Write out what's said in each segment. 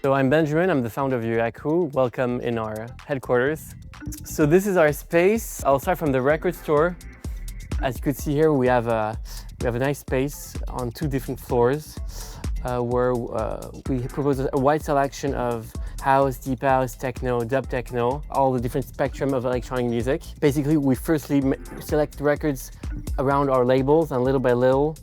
So I'm Benjamin, I'm the founder of Yoyaku. Welcome in our headquarters. So this is our space. I'll start from the record store. As you could see here, we have a nice space on 2 different floors where we propose a wide selection of house, deep house, techno, dub techno, all the different spectrum of electronic music. Basically, we firstly select records around our labels, and little by little,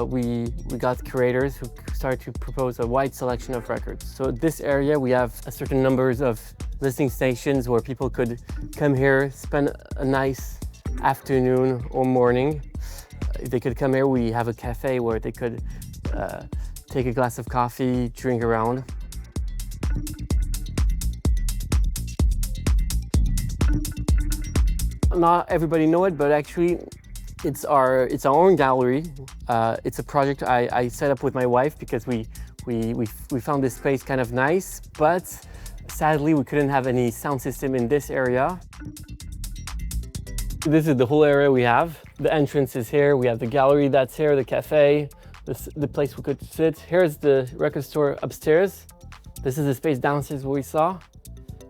we got curators who started to propose a wide selection of records. So this area, we have a certain numbers of listening stations where people could come here, spend a nice afternoon or morning. If they could come here, we have a cafe where they could take a glass of coffee, drink around. Not everybody know it, but actually it's our own gallery. It's a project I set up with my wife because we found this space kind of nice, but sadly we couldn't have any sound system in this area. This is the whole area we have. The entrance is here, we have the gallery that's here, the cafe, the place we could sit. Here's the record store upstairs. This is the space downstairs we saw.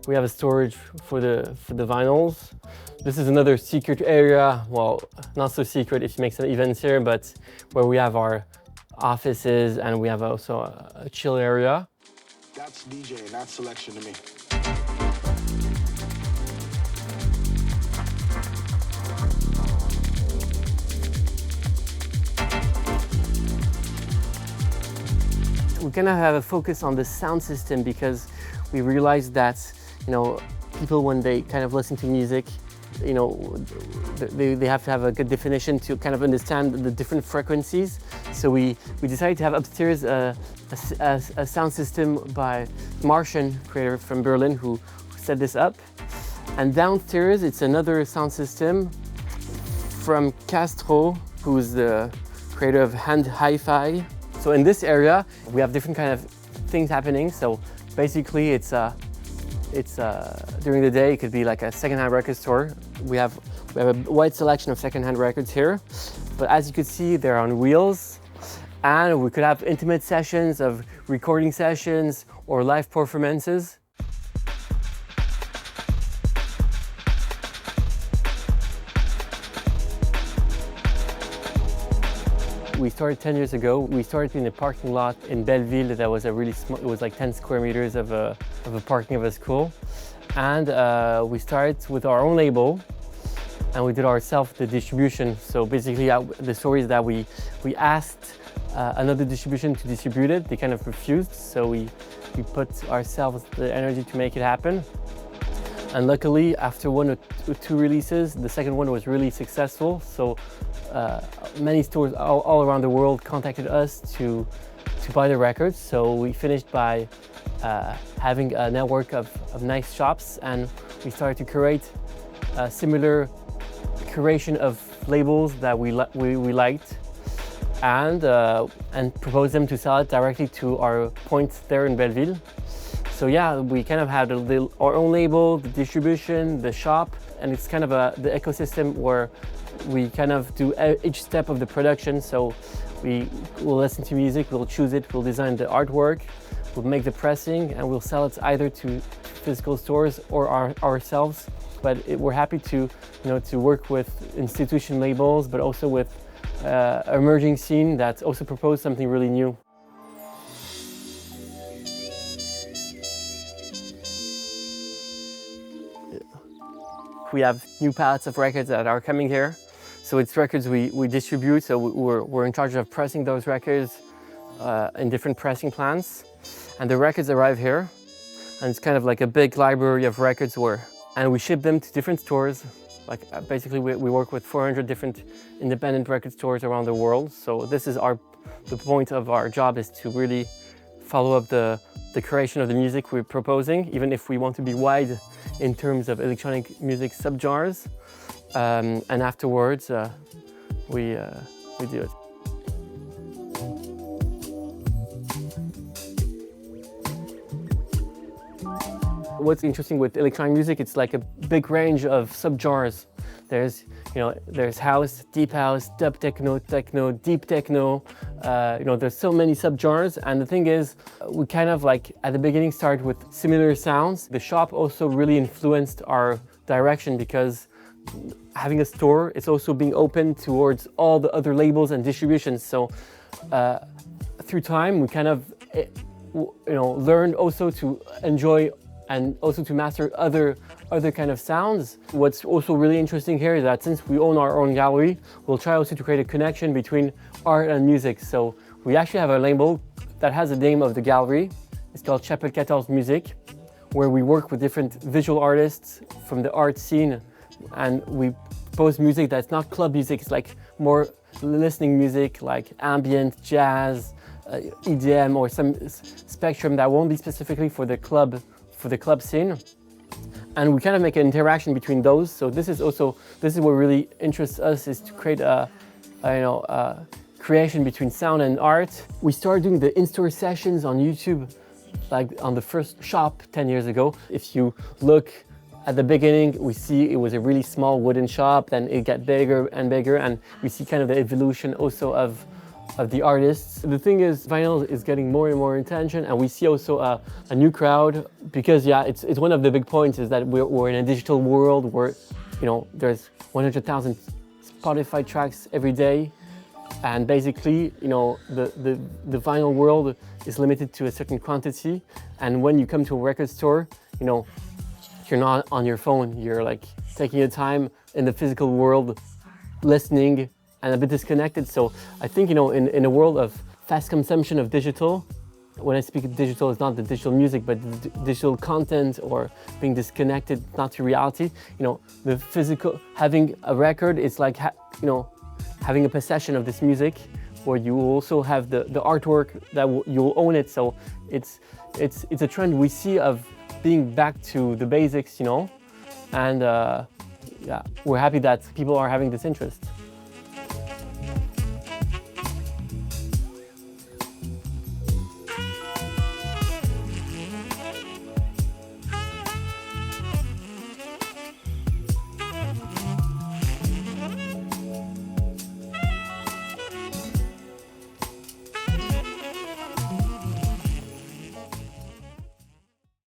We have a storage for the vinyls. This is another secret area, well, not so secret if you make some events here, but where we have our offices and we have also a chill area. That's DJ, that's selection to me. We kind of have a focus on the sound system because we realized that, people when they kind of listen to music, they have to have a good definition to kind of understand the different frequencies. So we decided to have upstairs a sound system by Martian creator from Berlin who set this up. And downstairs, it's another sound system from Castro, who's the creator of Hand Hi-Fi. So in this area, we have different kind of things happening. So basically, it's during the day, it could be like a secondhand record store. We have a wide selection of secondhand records here, but as you can see, they're on wheels, and we could have intimate sessions of recording sessions or live performances. We started 10 years ago. We started in a parking lot in Belleville that was a really small, it was like 10 square meters of a parking of a school. And we started with our own label and we did ourselves the distribution. So basically the story is that we asked another distribution to distribute it. They kind of refused. So we put ourselves the energy to make it happen. And luckily, after 1 or 2 releases, the second one was really successful. So many stores all around the world contacted us to buy the records. So we finished by having a network of nice shops, and we started to curate a similar curation of labels that we liked, and propose them to sell it directly to our points there in Belleville. So yeah, we kind of have our own label, the distribution, the shop, and it's kind of the ecosystem where we kind of do each step of the production. So we will listen to music, we'll choose it, we'll design the artwork, we'll make the pressing, and we'll sell it either to physical stores or ourselves. But we're happy to work with institution labels, but also with emerging scene that also propose something really new. We have new palettes of records that are coming here. So it's records we distribute, so we're in charge of pressing those records in different pressing plants. And the records arrive here, and it's kind of like a big library of records and we ship them to different stores. Like basically we work with 400 different independent record stores around the world. So this is the point of our job, is to really follow up the creation of the music we're proposing, even if we want to be wide in terms of electronic music subgenres. And afterwards, we do it. What's interesting with electronic music, it's like a big range of subgenres. There's house, deep house, dub techno, techno, deep techno. There's so many subgenres, and the thing is, we kind of like at the beginning started with similar sounds. The shop also really influenced our direction because having a store, it's also being open towards all the other labels and distributions. So through time, we kind of learned also to enjoy and also to master other kind of sounds. What's also really interesting here is that since we own our own gallery, we'll try also to create a connection between art and music. So we actually have a label that has the name of the gallery. It's called Chapel 14 Music, where we work with different visual artists from the art scene, and we propose music that's not club music. It's like more listening music, like ambient, jazz, EDM, or some spectrum that won't be specifically for the club scene. And we kind of make an interaction between those. So this is what really interests us, is to create a creation between sound and art. We started doing the in-store sessions on YouTube, like on the first shop 10 years ago. If you look at the beginning, we see it was a really small wooden shop, then it got bigger and bigger, and we see kind of the evolution also of the artists. The thing is, vinyl is getting more and more attention, and we see also a new crowd, because it's one of the big points is that we're in a digital world where there's 100,000 Spotify tracks every day, and basically the vinyl world is limited to a certain quantity. And when you come to a record store, you're not on your phone, you're like taking your time in the physical world, listening, and a bit disconnected. So I think, in a world of fast consumption of digital, when I speak of digital, it's not the digital music, but the digital content, or being disconnected, not to reality. The physical, having a record, it's like, having a possession of this music, where you also have the artwork that you'll own it. So it's a trend we see of being back to the basics, and we're happy that people are having this interest.